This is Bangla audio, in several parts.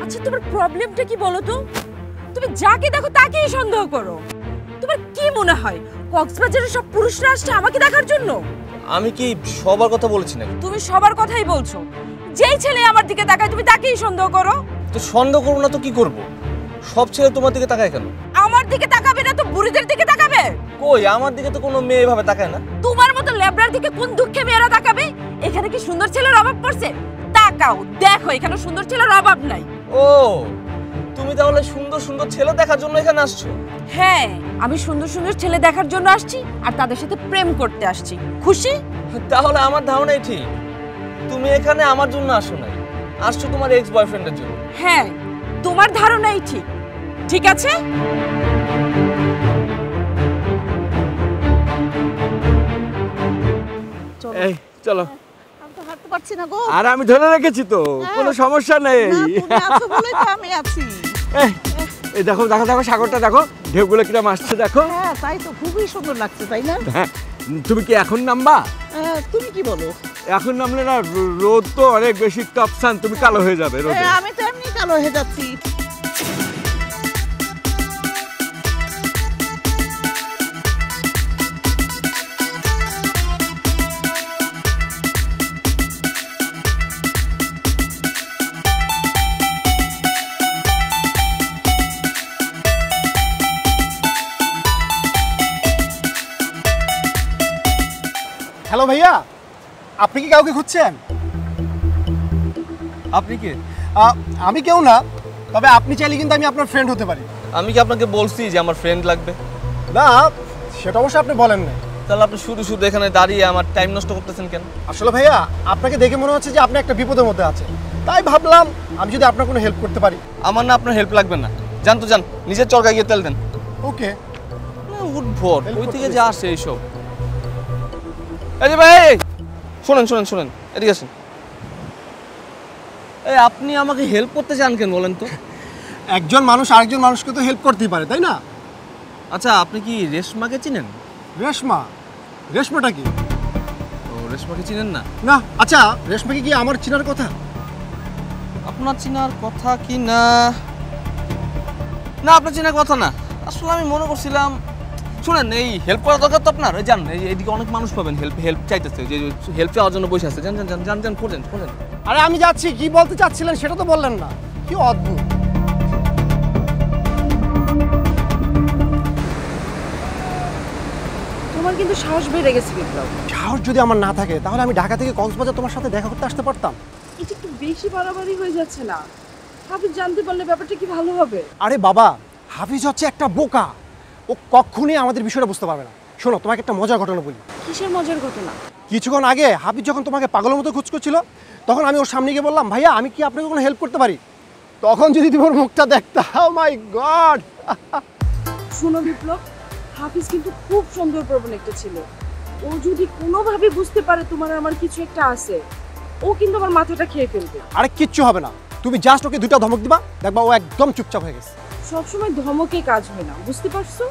আচ্ছা তোমার প্রবলেমটা কি বলো তো? তুমি যাকে দেখো তাকেই সন্দেহ করো। তোমার কি মনে হয় কক্সবাজারের সব পুরুষরা আসছে আমাকে দেখার জন্য? আমি কি সবার কথা বলেছি নাকি? তুমি সবার কথাই বলছো। যেই ছেলে আমার দিকে তাকায় তুমি তাকেই সন্দেহ করো। তো সন্দেহ করব না তো কি করব? সব ছেলে তোমার দিকে তাকায় কেন? আমার দিকে তাকাবে না তো বুড়িদের দিকে তাকাবে? কই, আমার দিকে তো কোনো মেয়ে এভাবে তাকায় না। তোমার মতো লেবরার দিকে কোন দুঃখে মেয়েরা তাকাবে? এখানে কি সুন্দর ছেলের অভাব পড়ছে? তাকাও, দেখো এখানে সুন্দর ছেলের অভাব নাই। ও, তুমি তাহলে সুন্দর সুন্দর ছেলে দেখার জন্য এখানে আসছো? হ্যাঁ, আমি সুন্দর সুন্দর ছেলে দেখার জন্য আসছি আর তাদের সাথে প্রেম করতে আসছি। খুশি? তাহলে আমার ধারণাই ঠিক। তুমি এখানে আমার জন্য আসো নাই, আসছো তোমার এক্স বয়ফ্রেন্ডের জন্য। হ্যাঁ, তোমার ধারণাই ঠিক। ঠিক আছে? এই চলো। আমি তো হাঁটতে পারছি না গো। আর আমি ধরে রেখেছি তো, কোনো সমস্যা নেই। না, তুমি আছো বলেই তো আমি আছি। এই দেখো দেখো দেখো, সাগরটা দেখো, ঢেউগুলো কিরম আসছে দেখো। হ্যাঁ, তাই তো, খুবই সুন্দর লাগছে, তাই না? হ্যাঁ, তুমি কি এখন নামবা? তুমি কি বলো? এখন নামলে না রোদ তো অনেক বেশি তপসান, তুমি কালো হয়ে যাবে রোদে। আমি তো এমনি কালো হয়ে যাচ্ছি। হ্যালো ভাইয়া, আপনি কি কাউকে খুঁজছেন? আপনি কি? আমি কেউ না, তবে আপনি চাইলে কিন্তু আমি আপনার ফ্রেন্ড হতে পারি। আমি কি আপনাকে বলছি যে আমার ফ্রেন্ড লাগবে? না, সেটা অবশ্যই আপনি বলেন না। তাহলে আপনি শুধু শুধু এখানে দাঁড়িয়ে আমার টাইম নষ্ট করতেছেন কেন? আসলে ভাইয়া, আপনাকে দেখে মনে হচ্ছে যে আপনি একটা বিপদের মধ্যে আছেন, তাই ভাবলাম আমি যদি আপনার কোনো হেল্প করতে পারি। আমার না আপনার হেল্প লাগবে না, জান তো যান, নিজের চরকায় গিয়ে তেল দেন। ওকে। উঠভর ওই থেকে যা আসে এইসব। এই যে ভাই, শোনেন শোনেন শোনেন, এদিকে আসেন। এই আপনি আমাকে হেল্প করতে চান কেন বলেন তো? একজন মানুষ আরেকজন মানুষকে তো হেল্প করতেই পারে, তাই না? আচ্ছা, আপনি কি রেশমাকে চিনেন? রেশমা? রেশমাটা কি? ও, রেশমাকে চিনেন না? না। আচ্ছা, রেশমাকে কি আমার চিনার কথা? আপনার চিনার কথা কি না? না, আপনার চিনার কথা না। আসলে আমি মনে করছিলাম, শুনেন, এই হেল্প করা দরকার তো আপনার। জান, এইদিকে অনেক মানুষ পাবেন হেল্প চাইতেছে, যে হেল্প চাওয়ার জন্য বসে আছে। জান জান জান জান জান, খোঁজেন খোঁজেন। আরে আমি যাচ্ছি, কি বলতে চাচ্ছিলেন সেটা তো বললেন না। কি অদ্ভুত। তোমার কিন্তু সাহস বেড়ে গেছে বিপ্লব। সাহস যদি আমার না থাকে তাহলে আমি ঢাকা থেকে কক্সবাজার তোমার সাথে দেখা করতে আসতে পারতাম। এটা একটু বেশি বাড়াবাড়ি হয়ে যাচ্ছে না? হাফিজ জানতে পারলে ব্যাপারটা কি ভালো হবে? আরে বাবা, হাফিজ হচ্ছে একটা বোকা, ও কখনোই আমাদের বিষয়টা বুঝতে পারবে না। শোনো, তোমাকে একটা মজার ঘটনা বলি। কিসের মজার ঘটনা? কিছুক্ষণ আগে হাফিজ যখন তোমাকে পাগলের মতো খোঁজ করছিল, তখন আমি ওর সামনে গিয়ে বললাম, ভাইয়া আমি কি আপনাকে কোনো হেল্প করতে পারি? তখন যদি তুমি ওর মুখটা দেখতা, ও মাই গড। শোনো বিপ্লব, হাফিজ কিন্তু খুব সন্দেহপ্রবণ একটা ছিল। ও যদি কোনোভাবে বুঝতে পারে তোমার আমার কিছু একটা আছে, ও কিন্তু আমার মাথাটা খেয়ে ফেলবে। আরে কিচ্ছু হবে না, তুমি জাস্ট ওকে দুইটা ধমক দিবা, দেখবা ও একদম চুপচাপ হয়ে গেছে। সবসময় ধমকে কাজ হয় না, বুঝতে পারছো?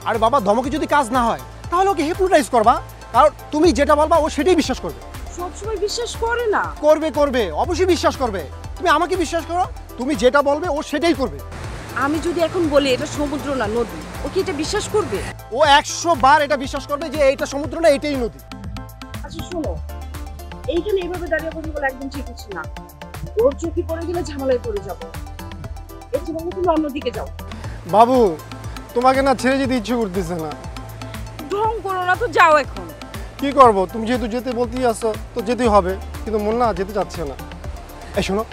আরে বাবা, ধমকে যদি কাজ না হয় তাহলে ওকে হিপনোটাইজ করবা, কারণ তুমি যেটা বলবা ও সেটাই বিশ্বাস করবে। সবসময় বিশ্বাস করে না। করবে করবে, অবশ্যই বিশ্বাস করবে। তুমি আমাকে বিশ্বাস করো, তুমি যেটা বলবে ও সেটাই করবে। আমি যদি এখন বলি এটা সমুদ্র না নদী, ও কি এটা বিশ্বাস করবে? ও 100 বার এটা বিশ্বাস করবে যে এইটা সমুদ্র না, এটাই নদী। আচ্ছা শোনো, এইখানে এভাবে দাঁড়িয়ে কথা বলা একদম ঠিক হচ্ছে না। ওর চোখে পড়ে গেলে ঝামেলায় পড়ে যাবো। এর জন্য তুমি অন্যদিকে যাও। বাবু, তোমাকে না ছেড়ে যেতে ইচ্ছে করতেছে না। ঢং করো না তো, যাও এখন। কি করব, তুমি যেহেতু যেতে বলতেই আসছো তো যেতেই হবে, কিন্তু মন না যেতে চাচ্ছে না। এই শোনো,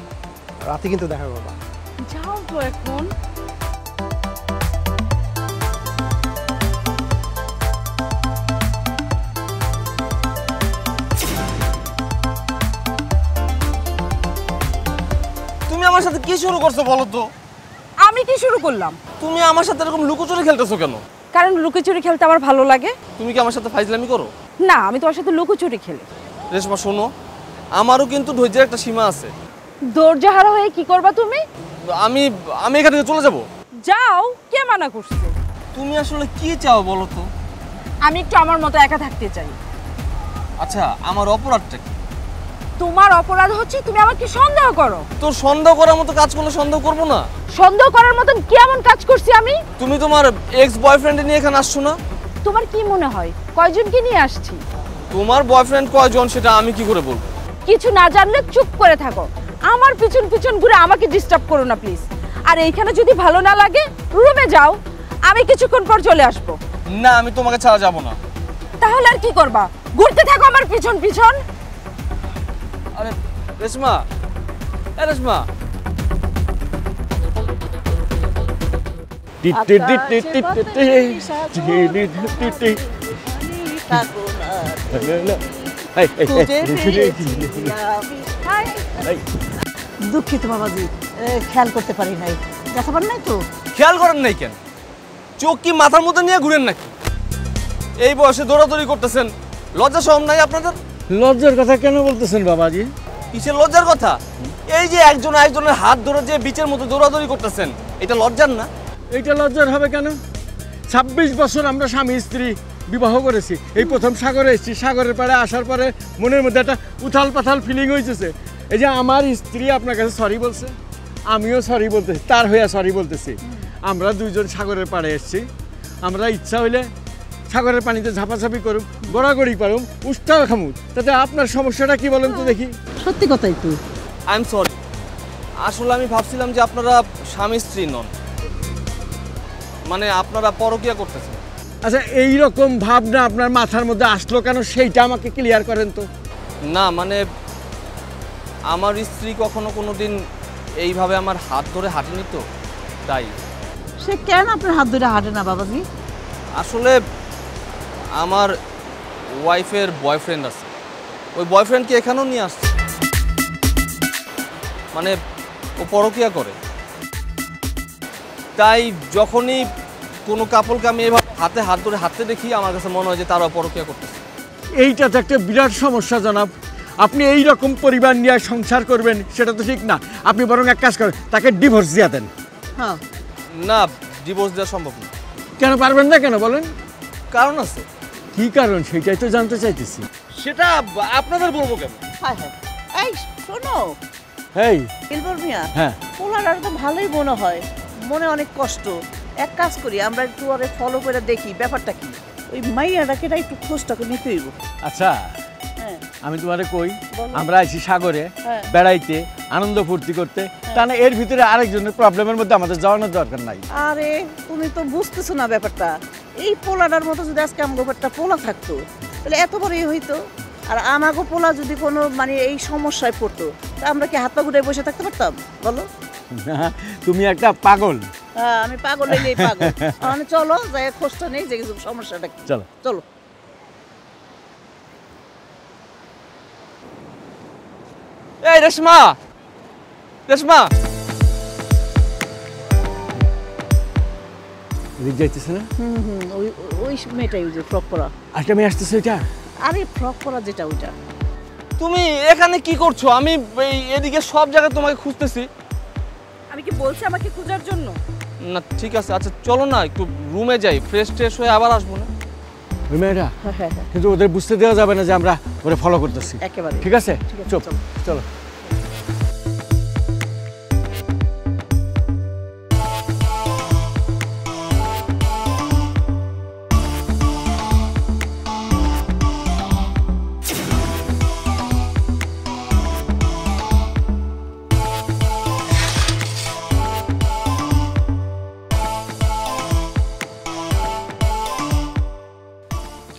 রাতে কিন্তু দেখা করবা। যাও তো এখন। তুমি আমার সাথে কি শুরু করছো বলো তো? আমি কি শুরু করলাম? তুমি আমার সাথে এরকম লুকোচুরি খেলতেছো কেন? কারণ লুকোচুরি খেলতে আমার ভালো লাগে। তুমি কি আমার সাথে ফাইজলামি করো? না, আমি তোমার সাথে লুকোচুরি খেলি। রেশমা শোনো, আমারও কিন্তু ধৈর্যের একটা সীমা আছে। দরজাহারা হয়ে কি করবা তুমি? আমি আমি এখান থেকে চলে যাব। যাও, কে মানা করছে? তুমি আসলে কি চাও বলো তো? আমি একটু আমার মতো একা থাকতে চাই। আচ্ছা, আমার অপরাধটা কি? তোমার অপরাধ হচ্ছে তুমি আমাকে সন্দেহ করো। তোর সন্দেহ করার মতো কাজ করলে সন্দেহ করবো না? সন্দেহ করার মতন কি এমন কাজ করছি আমি? তুমি তোমার এক্স বয়ফ্রেন্ড নিয়ে এখানে আসছো না? তোমার কি মনে হয় কয়জনকে নিয়ে আসছি? তোমার বয়ফ্রেন্ড কয়জন সেটা আমি কি করে বলবো? কিছু না জানলে চুপ করে থাকো, আমার পিছন পিছন ঘুরে আমাকে ডিস্টার্ব করো না প্লিজ। আর এইখানে যদি ভালো না লাগে রুমে যাও, আমি কিছুক্ষণ পর চলে আসবো। না, আমি তোমাকে ছাড়া যাব না। তাহলে আর কি করবা? ঘুরতে থাকো আমার পিছন পিছন। আরে রেশমা, রেশমা, দুঃখিত বাবাজি, খেয়াল করতে পারি নাই। দেখাবার নাই তো? খেয়াল করেন নাই কেন? চোখ কি মাথার মধ্যে নিয়ে ঘুরেন নাকি? এই বয়সে দৌড়াদৌড়ি করতেছেন, লজ্জা শরম নাই আপনাদের? লজ্জার কথা কেন বলতেছেন বাবাজি? কিসের লজ্জার কথা? এই যে একজন একজনের হাত ধরে যে বিচের মতো দৌড়াদৌড়ি করতেছেন, এটা লজ্জার না? এইটা লজ্জার হবে কেন? 26 বছর আমরা স্বামী স্ত্রী বিবাহ করেছি, এই প্রথম সাগরে এসেছি। সাগরের পাড়ে আসার পরে মনের মধ্যে একটা উথাল পাথাল ফিলিং হয়েছে। এই যে আমার স্ত্রী আপনার কাছে সরি বলছে, আমিও সরি বলতেছি, তার হইয়া সরি বলতেছি। আমরা দুইজন সাগরের পাড়ে এসেছি, আমরা ইচ্ছা হইলে সাগরের পানিতে ঝাপাঝাপি করুম, গড়াগড়ি পারুম, উস্তাল খামু, তাতে আপনার সমস্যাটা কি বলেন তো দেখি? সত্যি কথাই তো। I am sorry. আসলে আমি ভাবছিলাম যে আপনারা স্বামী স্ত্রী নন, মানে আপনারা পরকীয়া করতেছেন। আচ্ছা, এইরকম ভাবনা আপনার মাথার মধ্যে আসলো কেন সেইটা আমাকে ক্লিয়ার করেন তো। না মানে আমার স্ত্রী কখনো কোনোদিন এইভাবে আমার হাত ধরে হাঁটেনি তো, তাই। সে কেন আপনার হাত ধরে হাঁটে না বাবাজি? আসলে আমার ওয়াইফের বয়ফ্রেন্ড আছে, ওই বয়ফ্রেন্ডকে এখানেও নিয়ে আসছে, মানে ও পরকীয়া করে। তাই যখনই কোনো কাপলকে আমি এভাবে হাতে হাত ধরে হাঁটতে দেখি, আমার কাছে মনে হয় যে তারাও পরকীয়া করতেছে। এইটা তো একটা বিরাট সমস্যা জনাব। আপনি এই রকম পরিবার নিয়ে সংসার করবেন সেটা তো ঠিক না। আপনি বরং এক কাজ করেন, তাকে ডিভোর্স দিয়ে দেন। হ্যাঁ, না, ডিভোর্স দেওয়া সম্ভব না। কেন পারবেন না? কেন বলেন? কারণ আছে। কি কারণ সেটাই তো জানতে চাইতেছি। সেটা আপনাদের বলবো কেন? হ্যাঁ হ্যাঁ। এই শোনো এই ইলবর মিয়া, হ্যাঁ, পোলার তো ভালোই মনে হয়, মনে অনেক কষ্ট। এক কাজ করি, আমরা একটু আরে ফলো করে দেখি ব্যাপারটা কি। ওই মাইয়াটাকে একটু খোঁজটাকে নিতে হইব। আচ্ছা হ্যাঁ, আমি তোমারে কই, বলো। আমরা আইছি সাগরে হ্যাঁ। বেড়াইতে, আনন্দ ফুর্তি করতে, তা না এর ভিতরে আরেকজনের প্রবলেমের মধ্যে আমাদের যাওয়ানোর দরকার নাই। আরে তুমি তো বুঝতেছো না ব্যাপারটা। এই পোলাটার মতো যদি আজকে আমার ব্যাপারটা পোলা থাকতো তাহলে এত বড়ই হইতো। আর আমাকে পোলা যদি কোনো মানে এই সমস্যায় পড়তো, তা আমরা কি হাত পা গুটায় বসে থাকতে পারতাম বলো? না, তুমি একটা পাগল। হ্যাঁ, আমি পাগল হইলেই পাগল। মানে চলো যাই খোঁজটা নেই যে সমস্যাটা কি। চলো চলো। এই রেশমা, রেশমা, এদিক যাইতেছে না? ওই ওই মেয়েটাই ওই যে ফ্রক পরা। আচ্ছা আমি আসতেছি এটা। আরে ফ্রক পরা যেটা ওইটা। তুমি এখানে কি করছো? আমি এদিকে সব জায়গায় তোমাকে খুঁজতেছি। আমি কি বলছি আমাকে খোঁজার জন্য? না ঠিক আছে, আচ্ছা চলো না একটু রুমে যাই, ফ্রেশ ট্রেশ হয়ে আবার আসবো না? ওই মেয়েটা হ্যাঁ হ্যাঁ হ্যাঁ, কিন্তু ওদের বুঝতে দেওয়া যাবে না যে আমরা ওরা ফলো করতেছি। একেবারে ঠিক আছে, ঠিক আছে, চল চলো। চলো।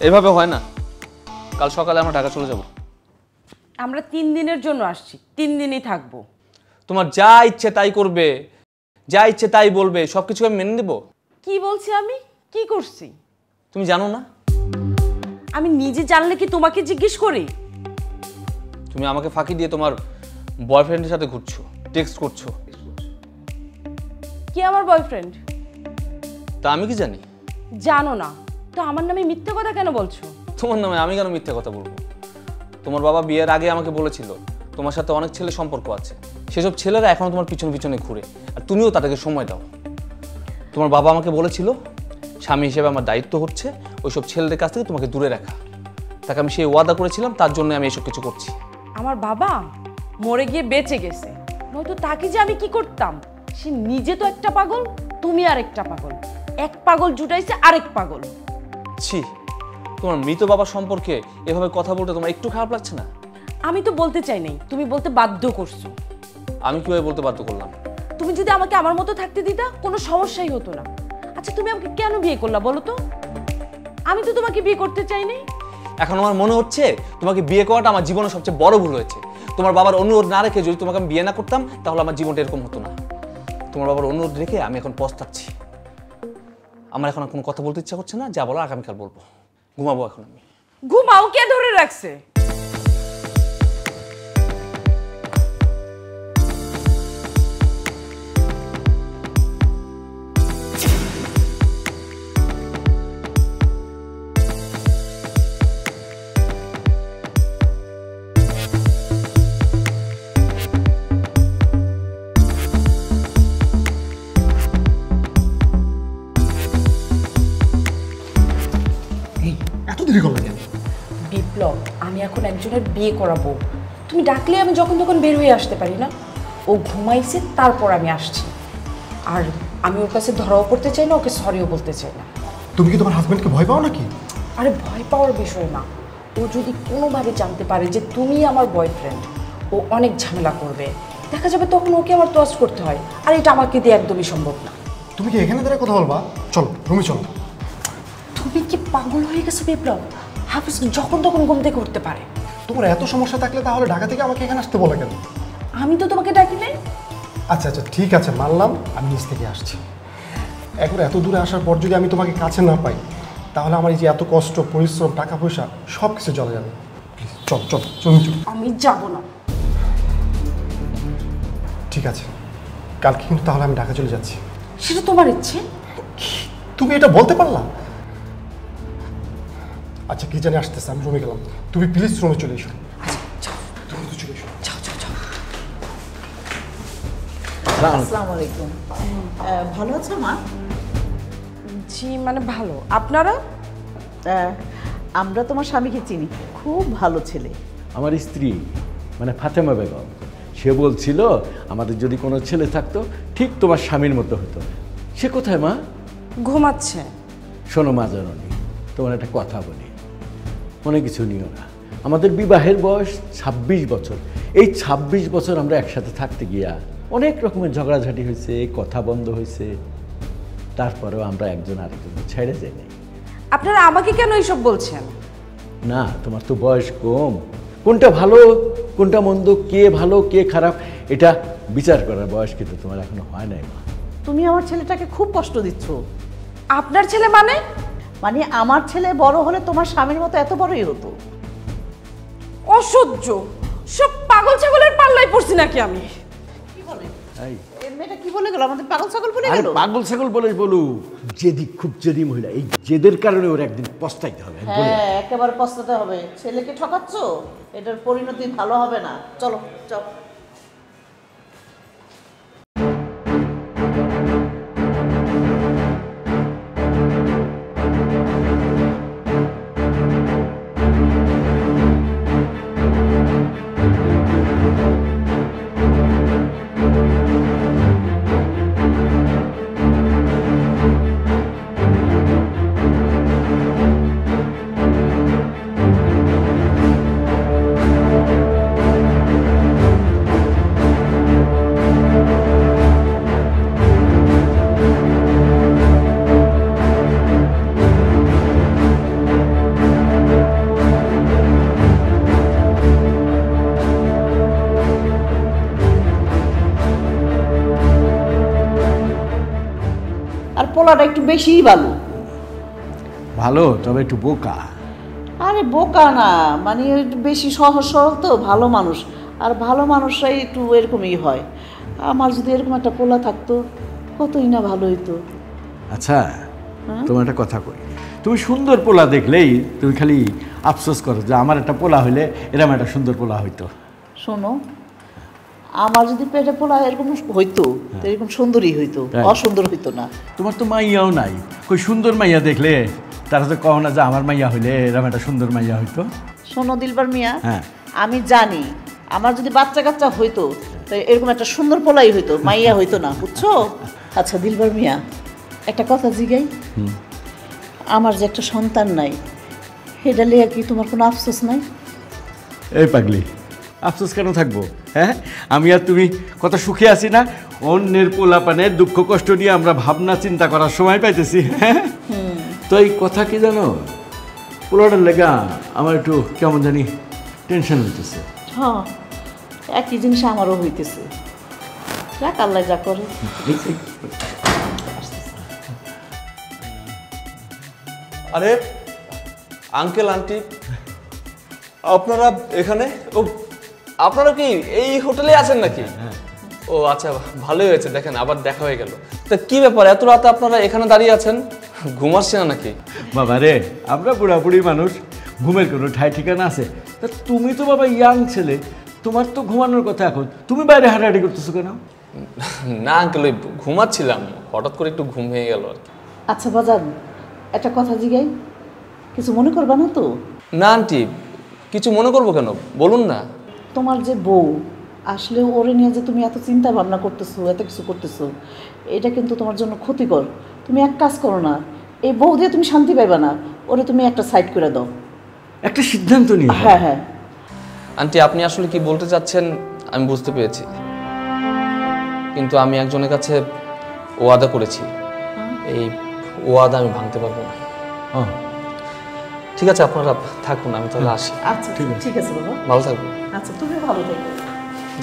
এভাবে হয় না। কাল সকালে আমরা ঢাকা চলে যাব। আমরা 3 দিনের জন্য আসছি, 3 দিনই থাকবো। তোমার যা ইচ্ছে তাই করবে, যা ইচ্ছে তাই বলবে, সবকিছু আমি মেনে নেব? কি বলছি আমি? কি করছি? তুমি জানো না? আমি নিজে জানলে কি তোমাকে জিজ্ঞেস করি? তুমি আমাকে ফাঁকি দিয়ে তোমার বয়ফ্রেন্ডের সাথে ঘুরছো, টেক্সট করছো। কি আমার বয়ফ্রেন্ড? তা আমি কি জানি? জানো না তো আমার নামে মিথ্যে কথা কেন বলছো? তোমার নামে আমি কেন মিথ্যে কথা বলবো? তোমার বাবা বিয়ের আগে আমাকে বলেছিল তোমার সাথে অনেক ছেলে সম্পর্ক আছে, সেসব ছেলেরা এখনো তোমার পিছনে পিছনে ঘুরে, আর তুমিও তাদেরকে সময় দাও। তোমার বাবা আমাকে বলেছিল স্বামী হিসেবে আমার দায়িত্ব হচ্ছে ওইসব ছেলেদের কাছ থেকে তোমাকে দূরে রাখা। তাকে আমি সেই ওয়াদা করেছিলাম, তার জন্য আমি এসব কিছু করছি। আমার বাবা মরে গিয়ে বেঁচে গেছে, নয়তো তাকে যে আমি কি করতাম। সে নিজে তো একটা পাগল, তুমি আরেকটা পাগল, এক পাগল জুটাইছে আরেক পাগল। ছি, তোমার মৃত বাবা সম্পর্কে এভাবে কথা বলতে তোমার একটু খারাপ লাগছে না? আমি তো বলতে চাই নাই, তুমি বলতে বাধ্য করছো। আমি কিভাবে বলতে বাধ্য করলাম? তুমি যদি আমাকে আমার মতো থাকতে দিতা কোনো সমস্যাই হতো না। আচ্ছা তুমি আমাকে কেন বিয়ে করলা বলো তো? আমি তো তোমাকে বিয়ে করতে চাই নাই। এখন আমার মনে হচ্ছে তোমাকে বিয়ে করাটা আমার জীবনের সবচেয়ে বড় ভুল হয়েছে। তোমার বাবার অনুরোধ না রেখে যদি তোমাকে আমি বিয়ে না করতাম তাহলে আমার জীবনটা এরকম হতো না। তোমার বাবার অনুরোধ রেখে আমি এখন পস্তাচ্ছি। আমার এখন আর কোনো কথা বলতে ইচ্ছা করছে না, যা বলো আগামীকাল বলবো। ঘুমাবো এখন আমি। ঘুমাও, কে ধরে রাখছে? এত দেরি করলে কেন? বিপ্লব, আমি এখন একজনের বিয়ে করাবো। তুমি ডাকলে আমি যখন তখন বের হয়ে আসতে পারি না। ও ঘুমাইছে, তারপর আমি আসছি। আর আমি ওর কাছে ধরাও পড়তে চাই না, ওকে সরিও বলতে চাই না। তুমি কি তোমার হাজবেন্ডকে ভয় পাও নাকি? আরে ভয় পাওয়ার বিষয় না, ও যদি কোনোভাবে জানতে পারে যে তুমি আমার বয়ফ্রেন্ড, ও অনেক ঝামেলা করবে। দেখা যাবে তখন ওকে আমার টস করতে হয়, আর এটা আমাকে দিয়ে একদমই সম্ভব না। তুমি কি এখানে দাঁড়িয়ে কথা বলবা? চলো রুমে চলো। তুমি কি পাগল হয়ে গেছো বিপ্লব? হাফিজ যখন তখন ঘুম থেকে উঠতে পারে। তোমার এত সমস্যা থাকলে তাহলে ঢাকা থেকে আমাকে এখানে আসতে বলে কেন? আমি তো তোমাকে ডাকি নাই। আচ্ছা আচ্ছা ঠিক আছে, মানলাম আমি নিজ থেকে আসছি। এখন এত দূরে আসার পর যদি আমি তোমাকে কাছে না পাই তাহলে আমার এই যে এত কষ্ট, পরিশ্রম, টাকা পয়সা সব কিছু চলে যাবে। প্লিজ চল চল চলুন চল। আমি যাব না। ঠিক আছে, কালকে কিন্তু তাহলে আমি ঢাকা চলে যাচ্ছি। সেটা তোমার ইচ্ছে। তুমি এটা বলতে পারলা? আচ্ছা কি জানি আসতেছে, আমি রুমে গেলাম। তুমি প্লিজ রুমে চলে এসো। আচ্ছা যাও, তুমি তো চলে এসো। যাও যাও যাও। আসসালামু আলাইকুম। ভালো আছো মা? জি মানে ভালো, আপনারা? আমরা তোমার স্বামীকে চিনি, খুব ভালো ছেলে। আমার স্ত্রী মানে ফাতেমা বেগম, সে বলছিল আমাদের যদি কোনো ছেলে থাকতো ঠিক তোমার স্বামীর মতো হতো। সে কোথায় মা? ঘুমাচ্ছে। শোনো মা জননী, তোমার একটা কথা বলি, অনেক কিছু নিও না। আমাদের বিবাহের বয়স 26 বছর। এই 26 বছর আমরা একসাথে থাকতে গিয়া অনেক রকমের ঝগড়াঝাটি হয়েছে, কথা বন্ধ হয়েছে, তারপরেও আমরা একজন আরেকজনকে ছেড়ে যাই নাই। আপনারা আমাকে কেন এইসব বলছেন? না, তোমার তো বয়স কম, কোনটা ভালো কোনটা মন্দ, কে ভালো কে খারাপ এটা বিচার করার বয়স কিন্তু তোমার এখনো হয় নাই মা। তুমি আমার ছেলেটাকে খুব কষ্ট দিচ্ছ। আপনার ছেলে মানে? মানে আমার ছেলে বড় হলে তোমার স্বামীর মতো এত বড়ই হতো। অসহ্য, সব পাগল ছাগলের পাল্লায় পড়ছি নাকি আমি? কি বলে এই, এই মেয়েটা? কি বলে গেল? আমাদের পাগল ছাগল বলে আরে গেল? পাগল ছাগল বলে বলু, জেদি খুব জেদি মহিলা, এই জেদের কারণে ওর একদিন পস্তাইতে হবে। আমি বলে হ্যাঁ, একেবারে পস্তাতে হবে। ছেলেকে ঠকাচ্ছ, এটার পরিণতি ভালো হবে না। চলো চলো। আর পোলাটা একটু বেশিই ভালো। ভালো, তবে একটু বোকা। আরে বোকা না, মানে একটু বেশি সহজ সরল তো, ভালো মানুষ। আর ভালো মানুষরাই একটু এরকমই হয়। আমার যদি এরকম একটা পোলা থাকতো কতই না ভালো হইতো। আচ্ছা তোমার একটা কথা কই, তুমি সুন্দর পোলা দেখলেই তুমি খালি আফসোস করো যে আমার একটা পোলা হইলে এরকম একটা সুন্দর পোলা হইতো। শোনো, আমার যদি পেটে পোলা এরকম হইতো তো এরকম সুন্দরই হইতো, তাই? অসুন্দর হইতো না। তোমার তো মাইয়াও নাই, কই সুন্দর মাইয়া দেখলে তারা তো কও না যে আমার মাইয়া হইলে এরকম একটা সুন্দর মাইয়া হইতো। শোনো দিলবার মিয়া, হ্যাঁ। আমি জানি আমার যদি বাচ্চা কাচ্চা হইতো তাই এরকম একটা সুন্দর পোলাই হইতো, মাইয়া হইতো না, বুঝছো? আচ্ছা দিলবার মিয়া, একটা কথা জিগাই, আমার যে একটা সন্তান নাই সেটা লিয়ে কি তোমার কোনো আফসোস নাই? এই পাগলি, আফসোস কেন থাকবো? হ্যাঁ, আমি আর তুমি কত সুখে আছি না? অন্যের পোলাপানের দুঃখ কষ্ট নিয়ে আমরা ভাবনা চিন্তা করার সময় পাইতেছি। হ্যাঁ, তো এই কথা কি জানো, পোলাটার লেগা আমার একটু কেমন জানি টেনশন হইতেছে। হ্যাঁ, একই জিনিস আমারও হইতেছে। যাক, আল্লাহ যা করে। আরে আঙ্কেল আন্টি, আপনারা এখানে? ও, আপনারা কি এই হোটেলে আছেন নাকি? ও আচ্ছা, ভালোই হয়েছে, দেখেন আবার দেখা হয়ে গেল। তা কি ব্যাপার, এত রাতে আপনারা এখানে দাঁড়িয়ে আছেন? ঘুম আসছে না নাকি? বাবা রে, আমরা বুড়াবুড়ি মানুষ, ঘুমের কোনো ঠাই ঠিকানা আছে? তা তুমি তো বাবা ইয়াং ছেলে, তোমার তো ঘুমানোর কথা, এখন তুমি বাইরে হাঁটাহাঁটি করতেছো কেন? না আঙ্কেল, ওই ঘুমাচ্ছিলাম, হঠাৎ করে একটু ঘুম ভেঙে গেল আর কি। আচ্ছা বাজান, একটা কথা জিগাই, কিছু মনে করবা না তো? না আন্টি, কিছু মনে করবো কেন, বলুন না। তোমার যে বউ, আসলে ওরে নিয়ে যে তুমি এত চিন্তা ভাবনা করতেছো, এত কিছু করতেছো, এটা কিন্তু তোমার জন্য ক্ষতিকর। তুমি এক কাজ করো না, এই বউ দিয়ে তুমি শান্তি পাইবা না, ওরে তুমি একটা সাইড করে দাও। একটা সিদ্ধান্ত নিয়ে। হ্যাঁ হ্যাঁ। আন্টি, আপনি আসলে কি বলতে চাচ্ছেন আমি বুঝতে পেরেছি, কিন্তু আমি একজনের কাছে ওয়াদা করেছি, এই ওয়াদা আমি ভাঙতে পারবো না। ঠিক আছে, আপনারা থাকুন, আমি তাহলে আসি। আচ্ছা ঠিক আছে বাবা, ভালো থাকবেন। আচ্ছা তুমি ভালো থেকো।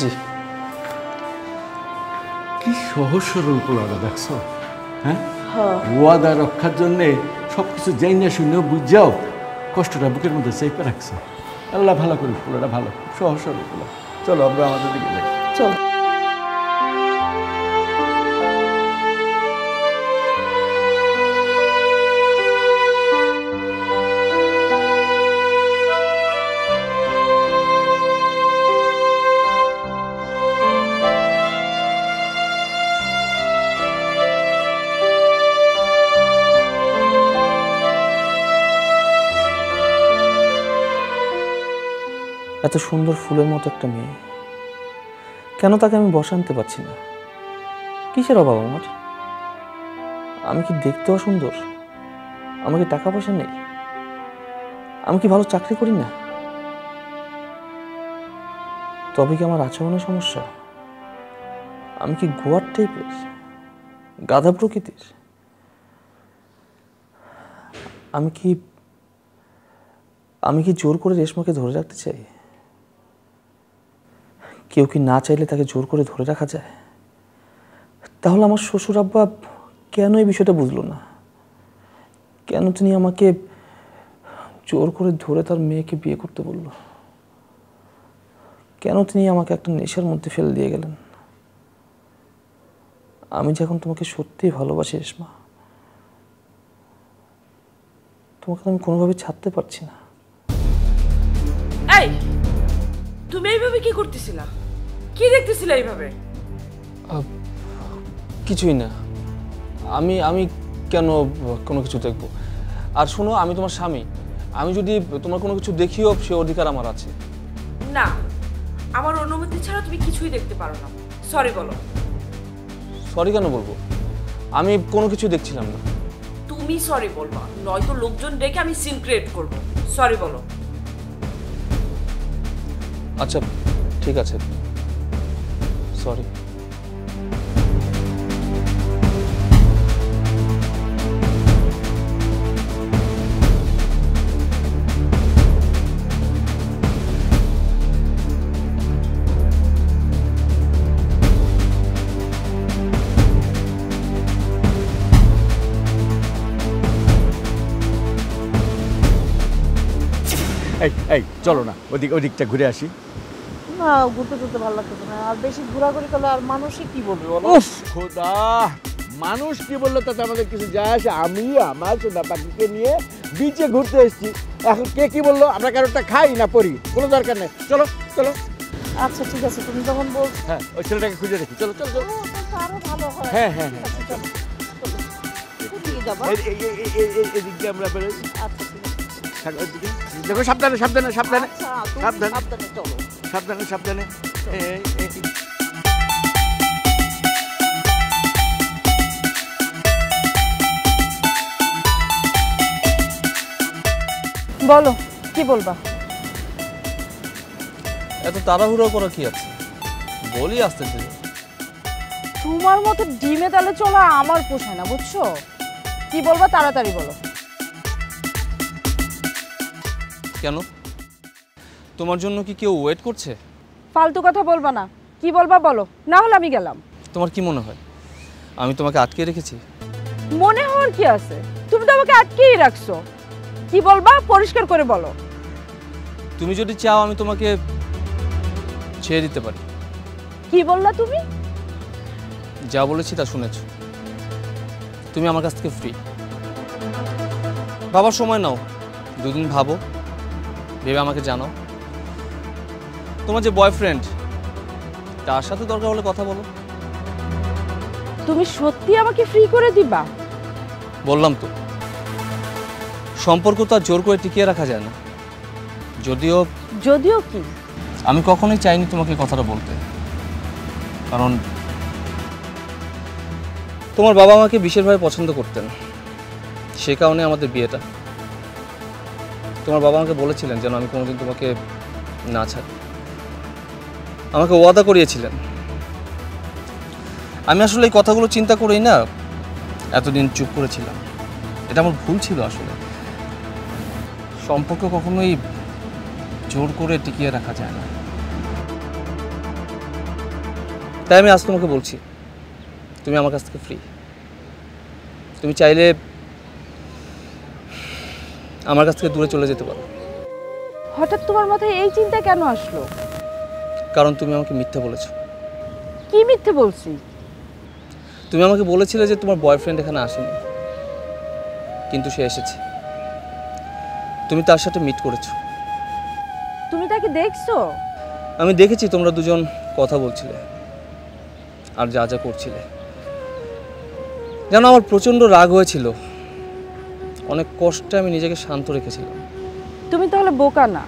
জি। কি সহজ সরল পোলাটা দেখছো? হ্যাঁ, ওয়াদা রক্ষার জন্যে সব কিছু যাই না শূন্য বুঝাও, কষ্টটা বুকের মধ্যে চেপে রাখছো। আল্লাহ ভালো করুক, পোলাটা ভালো, সহজ সরল পোলা। চলো আমরা আমাদের দিকে যাই। চলো। এত সুন্দর ফুলের মতো একটা মেয়ে, কেন তাকে আমি বসানতে পারছি না? কিসের অভাব আমার? আমি কি দেখতে অসুন্দর? আমার কি টাকা পয়সা নেই? আমি কি ভালো চাকরি করি না? তবে কি আমার আচরণের সমস্যা? আমি কি গোয়ার টাইপের, গাধা প্রকৃতির? আমি কি জোর করে রেশমাকে ধরে রাখতে চাই? কেউ কি না চাইলে তাকে জোর করে ধরে রাখা যায়? তাহলে আমার শ্বশুর আব্বা কেন এই বিষয়টা বুঝলো না? কেন তিনি আমাকে জোর করে ধরে তার মেয়েকে বিয়ে করতে বলল? কেন তিনি আমাকে একটা নেশার মধ্যে ফেলে দিয়ে গেলেন? আমি যখন তোমাকে সত্যিই ভালোবাসি রেশমা, তোমাকে আমি কোনোভাবে ছাড়তে পারছি না। এই, তুমি এইভাবে কি করতেছিলা? কি দেখতেছিলা এইভাবে? কিছুই না, আমি কেন কোনো কিছু দেখবো? আর শোনো, আমি তোমার স্বামী, আমি যদি তোমার কোনো কিছু দেখিও সে অধিকার আমার আছে। না, আমার অনুমতি ছাড়া তুমি কিছুই দেখতে পারো না। সরি বলো। সরি কেন বলবো? আমি কোনো কিছু দেখছিলাম না। তুমি সরি বলবা, নয়তো লোকজন ডেকে আমি সিন ক্রিয়েট করব। সরি বলো। আচ্ছা ঠিক আছে, সরি। এই এই চলো না, ওদিকটা ঘুরে আসি। না, ঘুরতে ঘুরতে ভালো লাগতেছে না, আর বেশি ঘোরাঘুরি করলে আর মানুষই কি বলবে বলো? উফ খোদা, মানুষ কি বললো তাতে আমাদের কিছু যায় আসে? আমি আমার সোনা পাখিকে নিয়ে বিচে ঘুরতে এসেছি, এখন কে কি বললো আমরা কারোরটা খাই না পড়ি, কোনো দরকার নেই। চলো চলো। আচ্ছা ঠিক আছে, তুমি যখন বলছো। হ্যাঁ, ওই ছেলেটাকে খুঁজে দেখি। চলো চলো চলো। আরো ভালো হয়। হ্যাঁ হ্যাঁ হ্যাঁ, আচ্ছা, চলো, চলো। কোথায় যাবা? এদিক দিয়ে আমরা বেরোই। আচ্ছা ঠিক আছে। ওইদিকে দেখো সাবধানে সাবধানে সাবধানে আচ্ছা, তুমি সাবধানে। সাবধানে চলো। সাবধানে সাবধানে বলো কি বলবা? এত তাড়াহুড়ো করা কি আছে, বলি আসতে ধীরে। তোমার মতো ডিমে তালে চলা আমার পোষায় না, বুঝছো? কি বলবা তাড়াতাড়ি বলো। কেন, তোমার জন্য কি কেউ ওয়েট করছে? ফালতু কথা বলবা না, কি বলবা বলো, না হলে আমি গেলাম। তোমার কি মনে হয় আমি তোমাকে আটকে রেখেছি? মনে হওয়ার কি আছে, তুমি তো আমাকে আটকেই রাখছো। কি বলবা পরিষ্কার করে বলো। তুমি যদি চাও আমি তোমাকে ছেড়ে দিতে পারি। কি বললা তুমি? যা বলেছি তা শুনেছ, তুমি আমার কাছ থেকে ফ্রি। বাবার সময় নাও, দুদিন ভাবো, ভেবে আমাকে জানাও। তোমার যে বয়ফ্রেন্ড তার সাথে দরকার হলে কথা বলো। তুমি সত্যি আমাকে ফ্রি করে দিবা? বললাম তো, সম্পর্ক তো আর জোর করে টিকিয়ে রাখা যায় না। যদিও যদিও কি? আমি কখনোই চাইনি তোমাকে কথাটা বলতে, কারণ তোমার বাবা আমাকে বিশেষভাবে পছন্দ করতেন, সে কারণে আমাদের বিয়েটা। তোমার বাবা আমাকে বলেছিলেন যেন আমি কোনোদিন তোমাকে না ছাড়ি, আমাকে ওয়াদা করিয়েছিলেন। আমি আসলে এই কথাগুলো চিন্তা করেই না এতদিন চুপ করেছিলাম। এটা আমার ভুল ছিল। আসলে সম্পর্ক কখনোই জোর করে টিকিয়ে রাখা যায় না। তাই আমি আজ তোমাকে বলছি, তুমি আমার কাছ থেকে ফ্রি। তুমি চাইলে আমার কাছ থেকে দূরে চলে যেতে পারো। হঠাৎ তোমার মাথায় এই চিন্তা কেন আসলো? কারণ তুমি আমাকে মিথ্যে বলেছো। কি মিথ্যে বলছি? তুমি আমাকে বলেছিলে যে তোমার বয়ফ্রেন্ড এখানে আসেনি, কিন্তু সে এসেছে। তুমি তার সাথে মিট করেছো। তুমি তাকে দেখছো? আমি দেখেছি তোমরা দুজন কথা বলছিলে আর যা যা করছিলে। জানো, আমার প্রচণ্ড রাগ হয়েছিল, অনেক কষ্টে আমি নিজেকে শান্ত রেখেছিলাম। তুমি তাহলে বোকা না।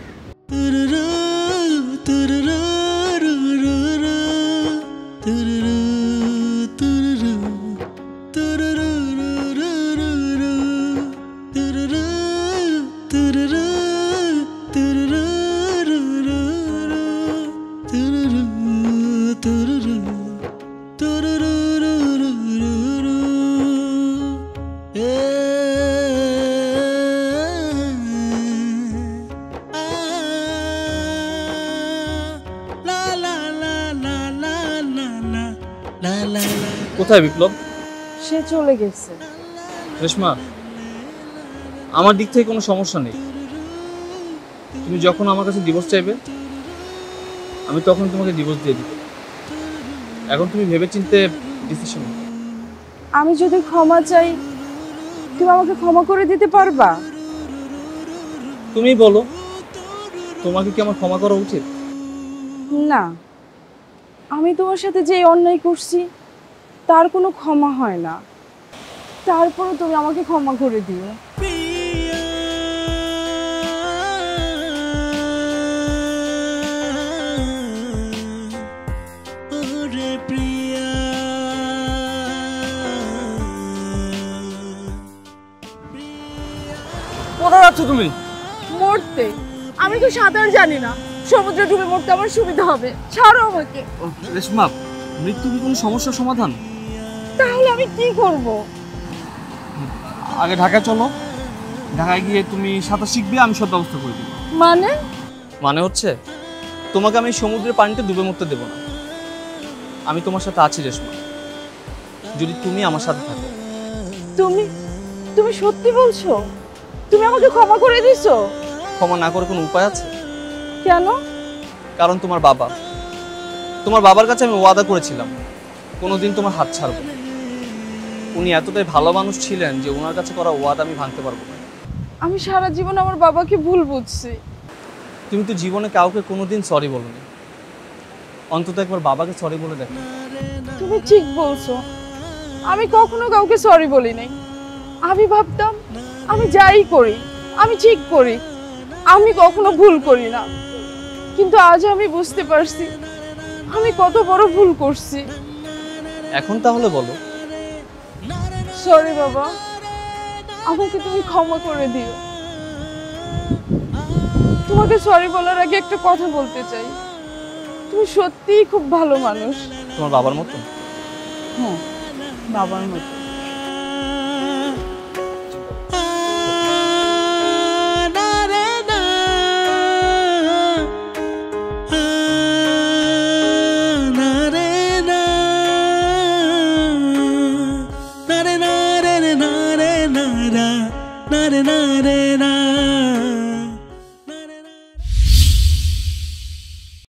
কোথায় বিপ্লব? সে চলে গেছে। রেশমা, আমার দিক থেকে কোনো সমস্যা নেই। তুমি যখন আমার কাছে ডিভোর্স চাইবে আমি তখন তোমাকে ডিভোর্স দিয়ে দিব। এখন তুমি ভেবেচিন্তে ডিসিশন নাও। আমি যদি ক্ষমা চাই, তুমি আমাকে ক্ষমা করে দিতে পারবা? তুমি বলো, তোমাকে কি আমার ক্ষমা করা উচিত? না, আমি তোমার সাথে যে অন্যায় করছি তার কোনো ক্ষমা হয় না। তারপরও তুমি আমাকে ক্ষমা করে দিও। কোথায় যাচ্ছ তুমি? মরতে? আমি তো সাঁতার জানি না, সমুদ্রে ডুবে মরতে আমার সুবিধা হবে। ছাড়ো আমাকে। রেশমা, মৃত্যু কি কোনো সমস্যার সমাধান? তাহলে আমি কি করব? আগে ঢাকায় চলো, ঢাকায় গিয়ে তুমি সাঁতার শিখবে, আমি সব ব্যবস্থা করে দেবো। মানে হচ্ছে তোমাকে আমি সমুদ্রের পানিতে ডুবে মরতে দেবো না। আমি তোমার সাথে আছি রেশমা, যদি তুমি আমার সাথে থাকো। তুমি সত্যি বলছো? তুমি আমাকে ক্ষমা করে দিছো? ক্ষমা না করে কোনো উপায় আছে? কেন? কারণ তোমার বাবার কাছে আমি ওয়াদা করেছিলাম কোনোদিন তোমার হাত ছাড়বো না। উনি এতটাই ভালো মানুষ ছিলেন যে ওনার কাছে করা ওয়াদা আমি ভাঙতে পারবো না। আমি সারা জীবন আমার বাবাকে ভুল বুঝছি। তুমি তো জীবনে কাউকে কোনোদিন সরি বলোনি, অন্তত একবার বাবাকে সরি বলে দেখো। তুমি ঠিক বলছো, আমি কখনো কাউকে সরি বলি নাই। আমি ভাবতাম আমি যাই করি আমি ঠিক করি, আমি কখনো ভুল করি না, কিন্তু আজ আমি বুঝতে পারছি আমি কত বড় ভুল করছি। এখন তাহলে বলো। সরি বাবা, আমাকে তুমি ক্ষমা করে দিও। তোমাকে সরি বলার আগে একটা কথা বলতে চাই, তুমি সত্যিই খুব ভালো মানুষ। তোমার বাবার মতো? হ্যাঁ, বাবার মতো। na